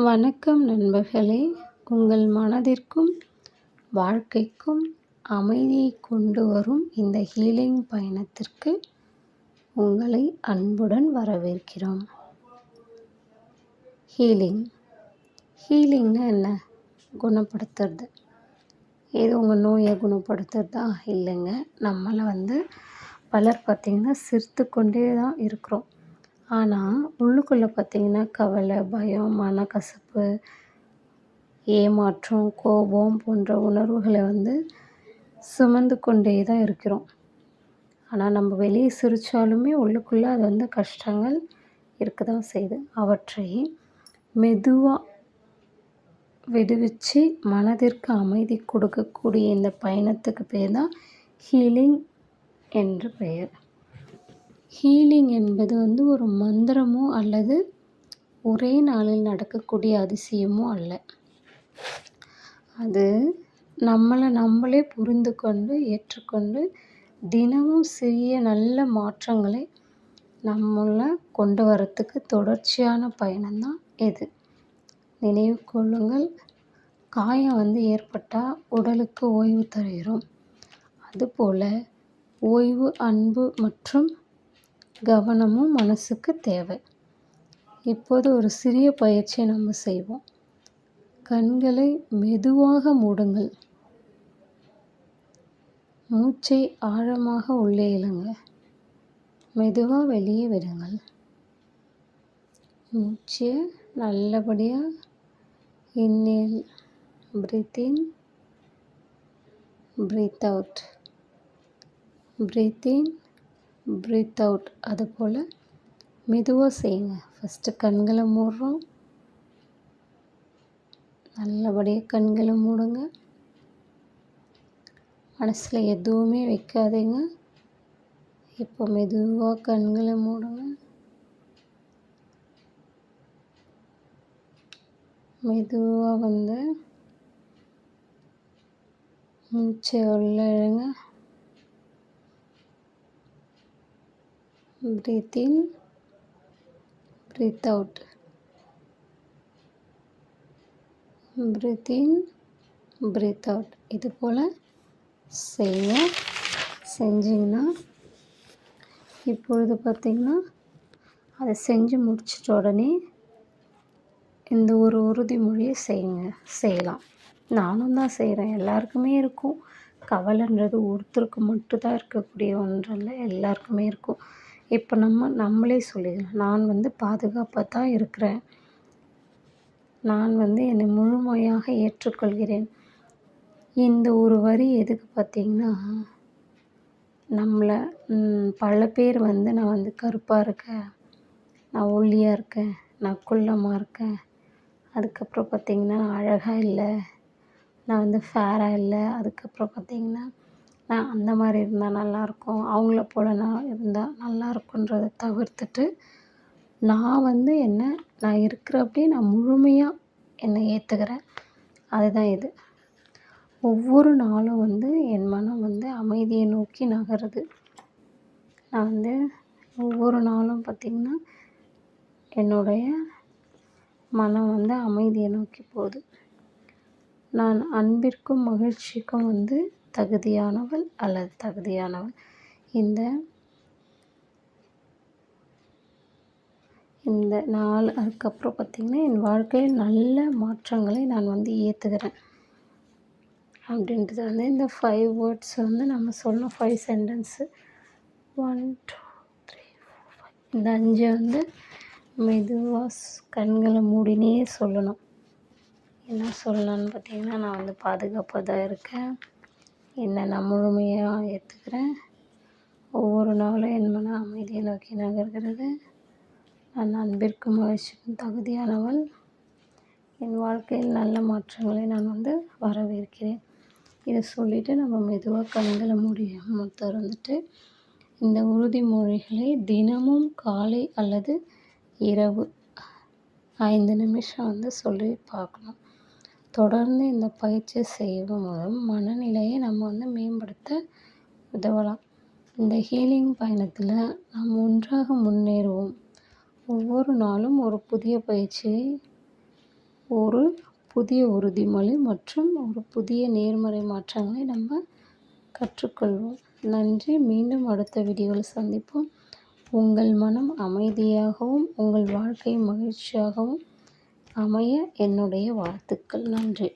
வணக்கம் நண்பர்களே! உங்கள் மனதிற்கும் வாழ்க்கைக்கும் அமைதியை கொண்டு வரும் இந்த ஹீலிங் பயணத்திற்கு உங்களை அன்புடன் வரவேற்கிறோம். ஹீலிங்னா என்ன? குணப்படுத்துறது. ஏதோ உங்கள் நோயை குணப்படுத்துறதா? இல்லைங்க. நம்மளை பலர் பார்த்திங்கன்னா சிரித்து கொண்டே தான் இருக்கிறோம். ஆனால் உள்ளுக்குள்ளே பார்த்திங்கன்னா கவலை, பயம், மனக்கசப்பு, ஏமாற்றம், கோபம் போன்ற உணர்வுகளை சுமந்து கொண்டே தான் இருக்கிறோம். ஆனால் நம்ம வெளியே சிரித்தாலுமே உள்ளுக்குள்ளே அது கஷ்டங்கள் இருக்க தான் செய்யுது. அவற்றை மெதுவாக விடுவிச்சு மனதிற்கு அமைதி கொடுக்கக்கூடிய இந்த பயணத்துக்கு பேர் தான் ஹீலிங் என்று பெயர். ஹீலிங் என்பது ஒரு மந்திரமோ அல்லது ஒரே நாளில் நடக்கக்கூடிய அதிசயமோ அல்ல. அது நம்மளே புரிந்து கொண்டு ஏற்றுக்கொண்டு தினமும் சிறிய நல்ல மாற்றங்களை நம்மள கொண்டு வரத்துக்கு தொடர்ச்சியான பயணம்தான் இது. நினைவு கொள்ளுங்கள், காயம் ஏற்பட்டால் உடலுக்கு ஓய்வு தருகிறோம். அதுபோல் ஓய்வு, அன்பு மற்றும் கவனமும் மனசுக்கு தேவை. இப்போது ஒரு சிறிய பயிற்சியை நம்ம செய்வோம். கண்களை மெதுவாக மூடுங்கள். மூச்சை ஆழமாக உள்ளே இழுங்க. மெதுவாக வெளியே விடுங்கள். மூச்சை நல்லபடியாக இன்ஹேல், பிரீத் இன், பிரீத் அவுட், பிரீத் இன், பிரீத் அவுட். அதுபோல் மெதுவாக செய்யுங்க. ஃபஸ்ட்டு கண்களை மூடுறோம். நல்லபடியாக கண்களை மூடுங்க. மனசில் எதுவுமே வைக்காதீங்க. இப்போ மெதுவாக கண்களை மூடுங்க. மெதுவாக மூச்சை உள்ள இழுங்க. பிரீத் இன், பிரீத் அவுட், பிரீத் இன், பிரீத் அவுட். இது போல் செய்யுங்க. செஞ்சிங்கன்னா இப்பொழுது பார்த்திங்கன்னா அதை செஞ்சு முடிச்சிட்ட உடனே இந்த ஒரு உறுதிமொழியை செய்யலாம். நானும் தான் செய்கிறேன். எல்லாருக்குமே இருக்கும். கவலைன்றது ஒருத்தருக்கு மட்டும்தான் இருக்கக்கூடிய ஒன்றல்ல, எல்லாருக்குமே இருக்கும். இப்போ நம்மளே சொல்லிடலாம். நான் பாதுகாப்பாக தான் இருக்கிறேன். நான் என்னை முழுமையாக ஏற்றுக்கொள்கிறேன். இந்த ஒரு வரி எதுக்கு பார்த்திங்கன்னா, நம்மளை பல பேர் நான் கருப்பாக இருக்கேன், நான் ஒல்லியாக இருக்கேன், நான் குள்ளமாக இருக்கேன், அதுக்கப்புறம் பார்த்திங்கன்னா அழகாக இல்லை, நான் ஃபேராக இல்லை, அதுக்கப்புறம் பார்த்திங்கன்னா நான் அந்த மாதிரி இருந்தால் நல்லாயிருக்கும், அவங்கள போல் நான் இருந்தால் நல்லாயிருக்குன்றதை தவிர்த்துட்டு நான் நான் இருக்கிற அப்படியே நான் முழுமையாக என்னை ஏற்றுக்கிறேன். அதுதான் இது. ஒவ்வொரு நாளும் என் மனம் அமைதியை நோக்கி நகருது. நான் ஒவ்வொரு நாளும் பார்த்திங்கன்னா என்னுடைய மனம் அமைதியை நோக்கி போகுது. நான் அன்பிற்கும் மகிழ்ச்சிக்கும் தகுதியானவள் அல்லது தகுதியானவள். இந்த நாள் அதுக்கப்புறம் பார்த்திங்கன்னா என் வாழ்க்கையில் நல்ல மாற்றங்களை நான் ஏற்றுக்கிறேன் அப்படின்றது இந்த 5 வேர்ட்ஸ் நம்ம சொல்லணும். 5 சென்டென்ஸு. 1 2 3 4 5. இந்த 5 மெதுவாக கண்களை மூடினே சொல்லணும். என்ன சொல்லணும்னு பார்த்திங்கன்னா, நான் பாதுகாப்பாக தான் இருக்கேன், என்னை நான் முழுமையாக ஏற்றுக்கிறேன், ஒவ்வொரு நாளும் என் மன அமைதியை நோக்கி நகர்கிறது, நான் அன்பிற்கும் மகிழ்ச்சிக்கும் தகுதியானவள், என் வாழ்க்கையில் நல்ல மாற்றங்களை நான் வரவேற்கிறேன். இதை சொல்லிவிட்டு நம்ம மெதுவாக கண்களை திறந்துட்டு இந்த உறுதிமொழிகளை தினமும் காலை அல்லது இரவு 5 நிமிஷம் சொல்லி பார்க்கணும். தொடர்ந்து இந்த பயிற்சியை செய்வதன் மூலம் மனநிலையை நம்ம மேம்படுத்த உதவலாம். இந்த ஹீலிங் பயணத்தில் நாம் ஒன்றாக முன்னேறுவோம். ஒவ்வொரு நாளும் ஒரு புதிய பயிற்சியை ஒரு புதிய உறுதிமொழி மற்றும் ஒரு புதிய நேர்மறை மாற்றங்களை நம்ம கற்றுக்கொள்வோம். நன்றி. மீண்டும் அடுத்த வீடியோவில் சந்திப்போம். உங்கள் மனம் அமைதியாகவும் உங்கள் வாழ்க்கை மகிழ்ச்சியாகவும் அமைய என்னுடைய வாழ்த்துக்கள். நன்றி.